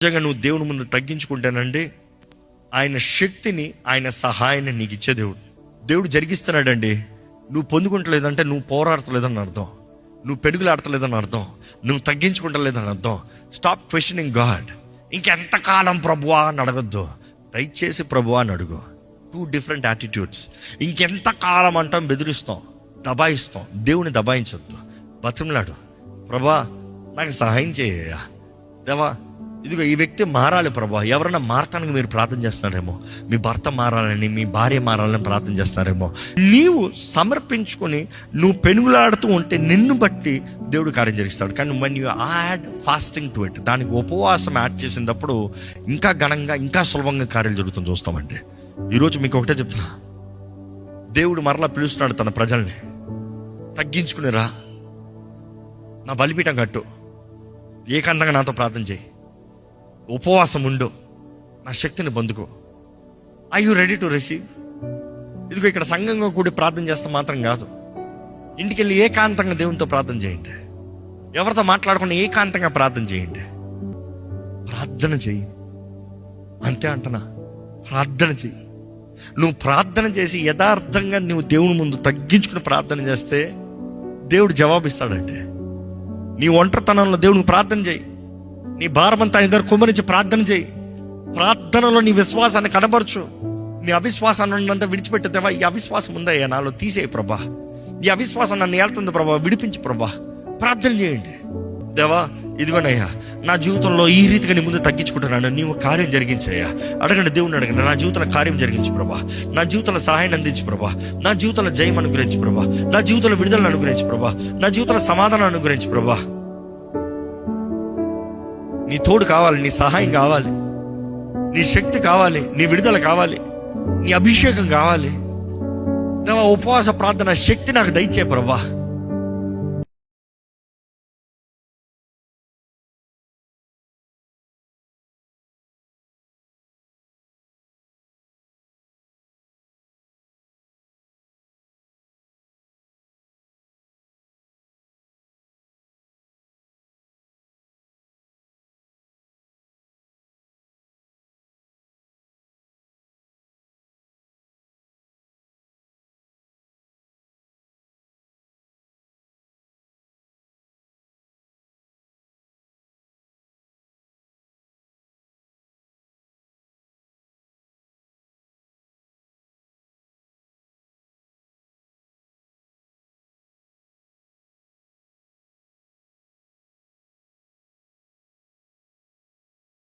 నిజంగా నువ్వు దేవుని ముందు తగ్గించుకుంటానండి, ఆయన శక్తిని, ఆయన సహాయాన్ని నీకు ఇచ్చే దేవుడు జరిగిస్తున్నాడండి. నువ్వు పొందుకుంటలేదంటే నువ్వు పోరాడతలేదని అర్థం, నువ్వు పెరుగులాడతలేదని అర్థం, నువ్వు తగ్గించుకుంటలేదని అర్థం. Stop questioning God. ఇంకెంతకాలం ప్రభువా అని అడగద్దు, దయచేసి ప్రభువా అని అడుగు. 2 డిఫరెంట్ యాటిట్యూడ్స్. ఇంకెంతకాలం అంటాం, బెదిరిస్తాం, దబాయిస్తాం. దేవుని దబాయించొద్దు, బతిమలాడు. ప్రభా నాకు సహాయం చేయ దేవా, ఇదిగో ఈ వ్యక్తి మారాలి ప్రభా. ఎవరైనా మారటానికి మీరు ప్రార్థన చేస్తున్నారేమో, మీ భర్త మారాలని, మీ భార్య మారాలని ప్రార్థన చేస్తున్నారేమో. నీవు సమర్పించుకొని నువ్వు పెనుగులాడుతూ ఉంటే నిన్ను బట్టి దేవుడు కార్యం జరిగిస్తాడు. కానీ when you add fasting to it, దానికి ఉపవాసం యాడ్ చేసినప్పుడు ఇంకా ఘనంగా, ఇంకా సులభంగా కార్యాలు జరుగుతుంది చూస్తామండి. ఈరోజు మీకు ఒకటే చెప్తున్నా, దేవుడు మరలా పిలుస్తున్నాడు తన ప్రజల్ని, తగ్గించుకుని రా, నా బలిపీఠం కట్టు, ఏకాంతంగా నాతో ప్రార్థన చేయి, ఉపవాసం ఉండు, నా శక్తిని పొందుకో. I you ready to receive? ఇదిగో ఇక్కడ సంఘంగా కూడి ప్రార్థన చేస్తే మాత్రం కాదు, ఇంటికి వెళ్ళి ఏకాంతంగా దేవునితో ప్రార్థన చేయండి. ఎవరితో మాట్లాడకుండా ఏకాంతంగా ప్రార్థన చేయండి. ప్రార్థన చెయ్యి, అంతే అంటనా. ప్రార్థన చెయ్యి. నువ్వు ప్రార్థన చేసి యథార్థంగా నువ్వు దేవుని ముందు తగ్గించుకుని ప్రార్థన చేస్తే దేవుడు జవాబిస్తాడంటే. నీ ఒంటరితనంలో దేవునికి ప్రార్థన చేయి, నీ భారమంతా ఇద్దరు కుమ్మరించి ప్రార్థన చేయి. ప్రార్థనలో నీ విశ్వాసాన్ని కనబరచు. నీ అవిశ్వాసాన్ని అంతా విడిచిపెట్టేదేవా, ఈ అవిశ్వాసం ఉందయ్యా నాలో, తీసేయి ప్రభా. ఈ అవిశ్వాసం నన్ను ఏళ్తుంది ప్రభా, విడిపించు ప్రభా. ప్రార్థన చేయండి. దేవా ఇదిగోనయ్యా, నా జీవితంలో ఈ రీతిగా నీ ముందు తగ్గించుకుంటున్నాను, నీవు కార్యం జరిగించయ్యా. అడగండి, దేవుని అడగండి. నా జీవితంలో కార్యం జరిగించు ప్రభా, నా జీవితంలో సహాయాన్ని అందించు ప్రభా, నా జీవితంలో జయం అనుగ్రహించు ప్రభా, నా జీవితంలో విడుదలను అనుగ్రహించు ప్రభా, నా జీవితంలో సమాధానం అనుగ్రహించు ప్రభా. నీ తోడు కావాలి, నీ సహాయం కావాలి, నీ శక్తి కావాలి, నీ విడుదల కావాలి, నీ అభిషేకం కావాలి. ఉపవాస ప్రార్థన శక్తి నాకు దయచే ప్రభా.